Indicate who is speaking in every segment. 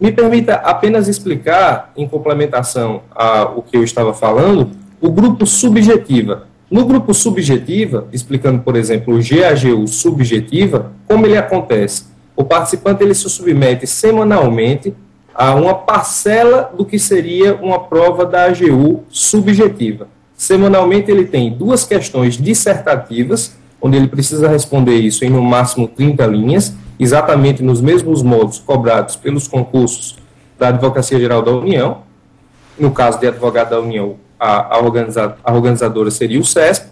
Speaker 1: Me permita apenas explicar, em complementação ao que eu estava falando, o grupo subjetiva. No grupo subjetiva, explicando, por exemplo, o GAGU subjetiva, como ele acontece? O participante ele se submete semanalmente a uma parcela do que seria uma prova da AGU subjetiva. Semanalmente ele tem 2 questões dissertativas, onde ele precisa responder isso em no máximo 30 linhas, exatamente nos mesmos modos cobrados pelos concursos da Advocacia Geral da União. No caso de advogado da União, a organizadora seria o CESP,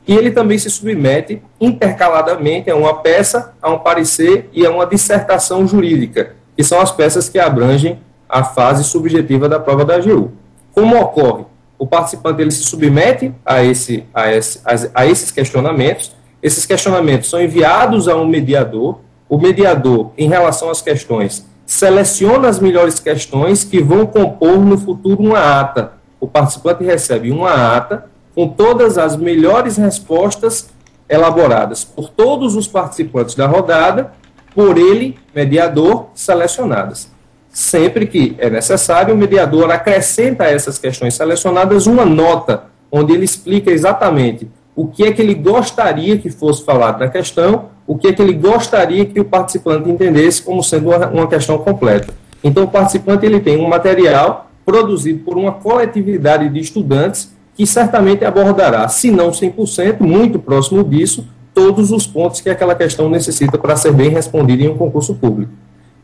Speaker 1: e ele também se submete intercaladamente a uma peça, a um parecer e a uma dissertação jurídica, que são as peças que abrangem a fase subjetiva da prova da AGU. Como ocorre? O participante ele se submete a esses questionamentos. Esses questionamentos são enviados a um mediador. O mediador, em relação às questões, seleciona as melhores questões que vão compor no futuro uma ata. O participante recebe uma ata com todas as melhores respostas elaboradas por todos os participantes da rodada, por ele, mediador, selecionadas. Sempre que é necessário, o mediador acrescenta a essas questões selecionadas uma nota, onde ele explica exatamente o que é que ele gostaria que fosse falado na questão, o que é que ele gostaria que o participante entendesse como sendo uma questão completa. Então, o participante ele tem um material produzido por uma coletividade de estudantes que certamente abordará, se não 100%, muito próximo disso, todos os pontos que aquela questão necessita para ser bem respondida em um concurso público.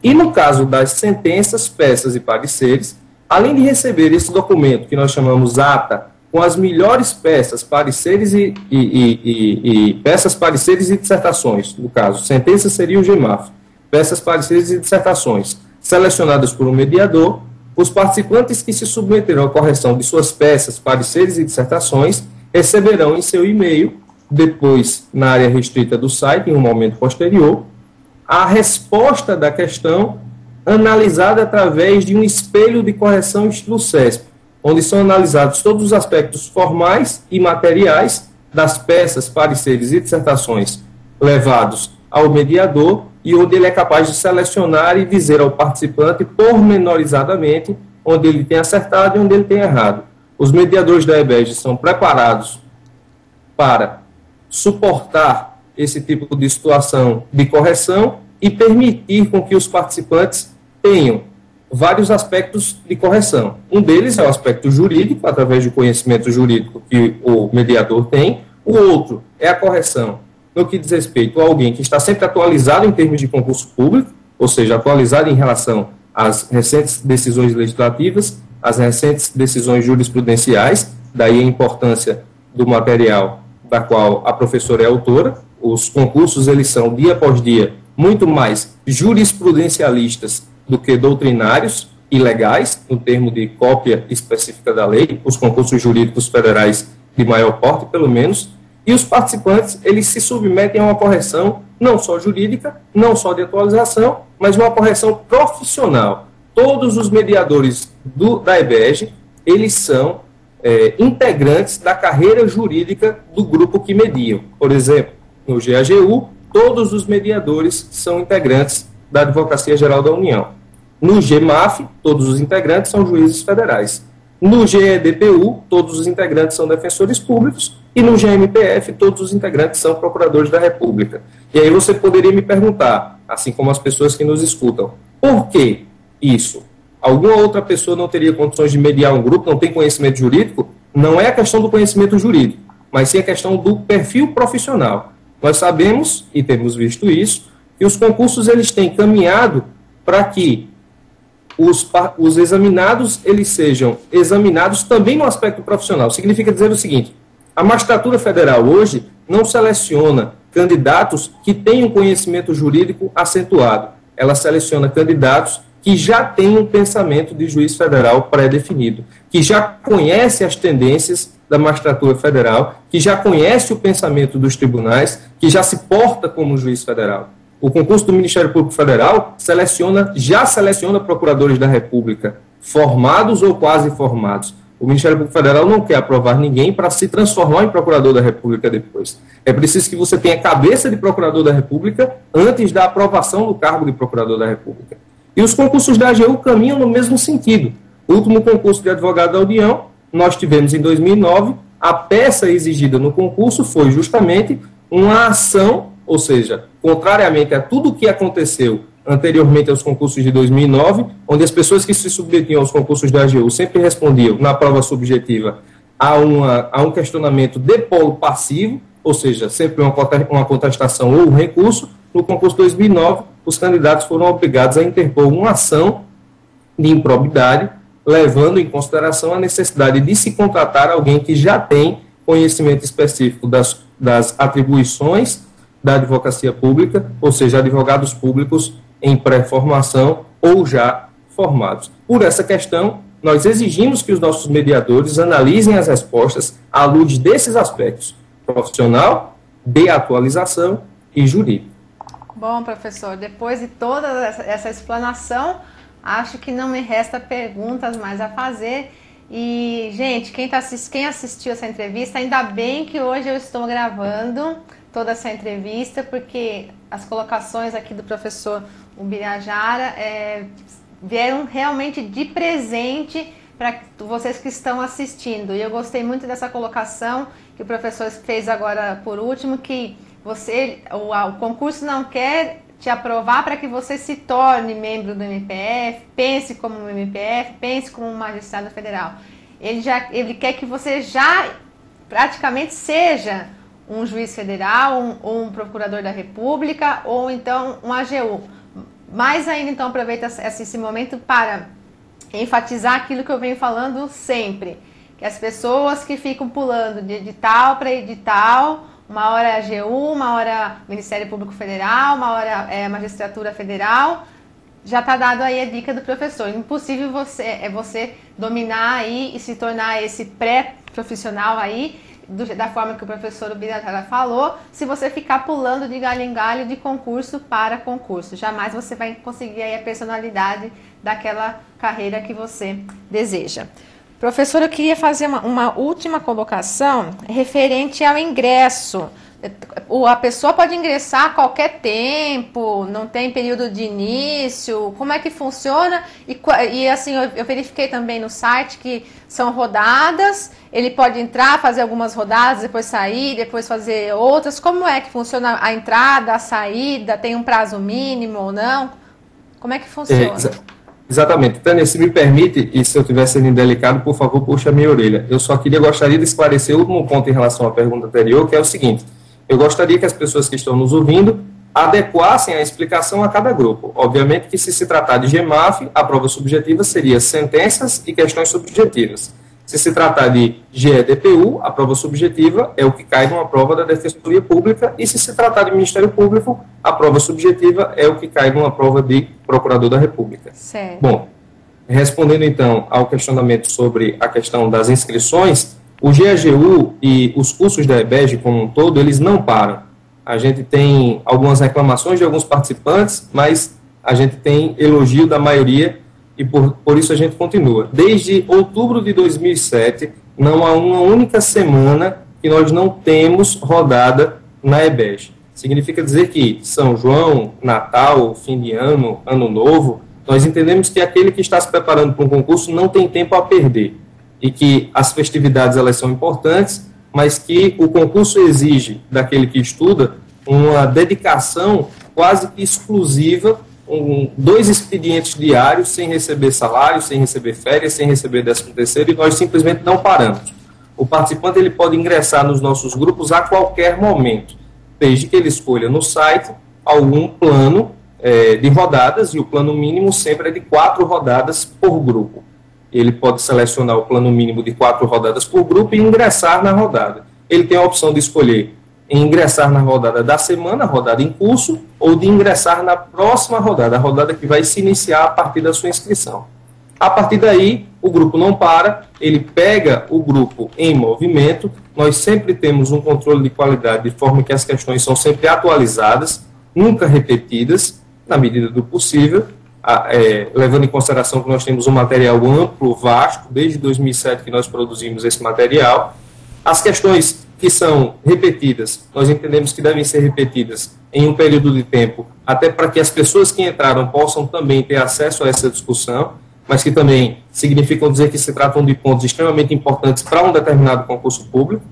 Speaker 1: E no caso das sentenças, peças e pareceres, além de receber esse documento que nós chamamos ata, com as melhores peças, pareceres peças, pareceres e dissertações, no caso, sentença seria o GEMAF, peças, pareceres e dissertações, selecionadas por um mediador, os participantes que se submeterão à correção de suas peças, pareceres e dissertações receberão em seu e-mail, depois na área restrita do site, em um momento posterior, a resposta da questão analisada através de um espelho de correção estilo CESP, onde são analisados todos os aspectos formais e materiais das peças, pareceres e dissertações levados ao mediador e onde ele é capaz de selecionar e dizer ao participante pormenorizadamente onde ele tem acertado e onde ele tem errado. Os mediadores da EBEG são preparados para suportar esse tipo de situação de correção e permitir com que os participantes tenham vários aspectos de correção. Um deles é o aspecto jurídico, através do conhecimento jurídico que o mediador tem. O outro é a correção no que diz respeito a alguém que está sempre atualizado em termos de concurso público, ou seja, atualizado em relação às recentes decisões legislativas, às recentes decisões jurisprudenciais, daí a importância do material da qual a professora é autora. Os concursos, eles são, dia após dia, muito mais jurisprudencialistas do que doutrinários e legais, no termo de cópia específica da lei, os concursos jurídicos federais de maior porte, pelo menos, e os participantes, eles se submetem a uma correção não só jurídica, não só de atualização, mas uma correção profissional. Todos os mediadores da EBEG, eles são integrantes da carreira jurídica do grupo que mediam. Por exemplo, no GAGU, todos os mediadores são integrantes da Advocacia Geral da União. No GEMAF, todos os integrantes são juízes federais. No GEDPU, todos os integrantes são defensores públicos. E no GMPF, todos os integrantes são procuradores da República. E aí você poderia me perguntar, assim como as pessoas que nos escutam, por que isso? Alguma outra pessoa não teria condições de mediar um grupo, não tem conhecimento jurídico? Não é a questão do conhecimento jurídico, mas sim a questão do perfil profissional. Nós sabemos, e temos visto isso, que os concursos eles têm caminhado para que os examinados eles sejam examinados também no aspecto profissional. Significa dizer o seguinte: a magistratura federal hoje não seleciona candidatos que tenham conhecimento jurídico acentuado. Ela seleciona candidatos que já têm um pensamento de juiz federal pré-definido, que já conhece as tendências da magistratura federal, que já conhece o pensamento dos tribunais, que já se porta como juiz federal. O concurso do Ministério Público Federal já seleciona procuradores da República, formados ou quase formados. O Ministério Público Federal não quer aprovar ninguém para se transformar em procurador da República depois. É preciso que você tenha cabeça de procurador da República antes da aprovação do cargo de procurador da República. E os concursos da AGU caminham no mesmo sentido. O último concurso de advogado da União, nós tivemos em 2009, a peça exigida no concurso foi justamente uma ação, ou seja, contrariamente a tudo o que aconteceu anteriormente aos concursos de 2009, onde as pessoas que se submetiam aos concursos da AGU sempre respondiam, na prova subjetiva, a um questionamento de polo passivo, ou seja, sempre uma contestação ou um recurso. No concurso 2009, os candidatos foram obrigados a interpor uma ação de improbidade, levando em consideração a necessidade de se contratar alguém que já tem conhecimento específico das atribuições da advocacia pública, ou seja, advogados públicos em pré-formação ou já formados. Por essa questão, nós exigimos que os nossos mediadores analisem as respostas à luz desses aspectos: profissional, de atualização e jurídico.
Speaker 2: Bom, professor, depois de toda essa explanação, acho que não me resta perguntas mais a fazer. E, gente, quem assistiu essa entrevista, ainda bem que hoje eu estou gravando toda essa entrevista, porque as colocações aqui do professor Ubirajara vieram realmente de presente para vocês que estão assistindo. E eu gostei muito dessa colocação que o professor fez agora por último, que o concurso não quer te aprovar para que você se torne membro do MPF, pense como um MPF, pense como um magistrado federal. Ele quer que você já praticamente seja um juiz federal, ou um procurador da República, ou então um AGU. Mais ainda, então, aproveita esse momento para enfatizar aquilo que eu venho falando sempre, que as pessoas que ficam pulando de edital para edital, uma hora é AGU, uma hora Ministério Público Federal, uma hora é Magistratura Federal, já está dado aí a dica do professor. Impossível você dominar aí e se tornar esse pré-profissional aí, da forma que o professor Ubirajara falou, se você ficar pulando de galho em galho, de concurso para concurso. Jamais você vai conseguir aí a personalidade daquela carreira que você deseja. Professor, eu queria fazer uma última colocação referente ao ingresso. A pessoa pode ingressar a qualquer tempo, não tem período de início, como é que funciona? E assim, eu verifiquei também no site que são rodadas, ele pode entrar, fazer algumas rodadas, depois sair, depois fazer outras. Como é que funciona a entrada, a saída? Tem um prazo mínimo ou não? Como é que funciona?
Speaker 1: Exatamente. Tânia, se me permite, e se eu estiver sendo indelicado, por favor, puxa a minha orelha. Eu só gostaria de esclarecer o último ponto em relação à pergunta anterior, que é o seguinte: eu gostaria que as pessoas que estão nos ouvindo adequassem a explicação a cada grupo. Obviamente que, se tratar de GEMAF, a prova subjetiva seria sentenças e questões subjetivas. Se se tratar de GEDPU, a prova subjetiva é o que cai numa prova da Defensoria Pública, e se tratar de Ministério Público, a prova subjetiva é o que cai numa prova de Procurador da República.
Speaker 2: Certo.
Speaker 1: Bom, respondendo então ao questionamento sobre a questão das inscrições, o GAGU e os cursos da EBEG como um todo, eles não param. A gente tem algumas reclamações de alguns participantes, mas a gente tem elogio da maioria, e por isso a gente continua. Desde outubro de 2007, não há uma única semana que nós não temos rodada na EBEG. Significa dizer que São João, Natal, fim de ano, Ano Novo, nós entendemos que aquele que está se preparando para um concurso não tem tempo a perder, e que as festividades elas são importantes, mas que o concurso exige daquele que estuda uma dedicação quase que exclusiva, 2 expedientes diários, sem receber salário, sem receber férias, sem receber 13º, e nós simplesmente não paramos. O participante ele pode ingressar nos nossos grupos a qualquer momento, desde que ele escolha no site algum plano de rodadas, e o plano mínimo sempre é de 4 rodadas por grupo. Ele pode selecionar o plano mínimo de 4 rodadas por grupo e ingressar na rodada. Ele tem a opção de escolher ingressar na rodada da semana, rodada em curso, ou de ingressar na próxima rodada, a rodada que vai se iniciar a partir da sua inscrição. A partir daí, o grupo não para, ele pega o grupo em movimento. Nós sempre temos um controle de qualidade, de forma que as questões são sempre atualizadas, nunca repetidas, na medida do possível, levando em consideração que nós temos um material amplo, vasto, desde 2007 que nós produzimos esse material. As questões que são repetidas, nós entendemos que devem ser repetidas em um período de tempo, até para que as pessoas que entraram possam também ter acesso a essa discussão, mas que também significam dizer que se tratam de pontos extremamente importantes para um determinado concurso público.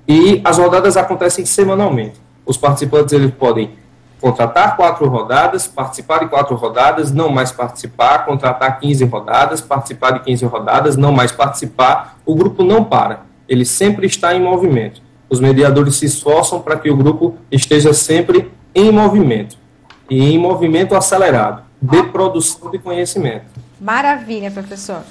Speaker 1: E as rodadas acontecem semanalmente. Os participantes eles podem contratar 4 rodadas, participar de 4 rodadas, não mais participar, contratar 15 rodadas, participar de 15 rodadas, não mais participar. O grupo não para, ele sempre está em movimento. Os mediadores se esforçam para que o grupo esteja sempre em movimento, e em movimento acelerado, de produção de conhecimento.
Speaker 2: Maravilha, professor.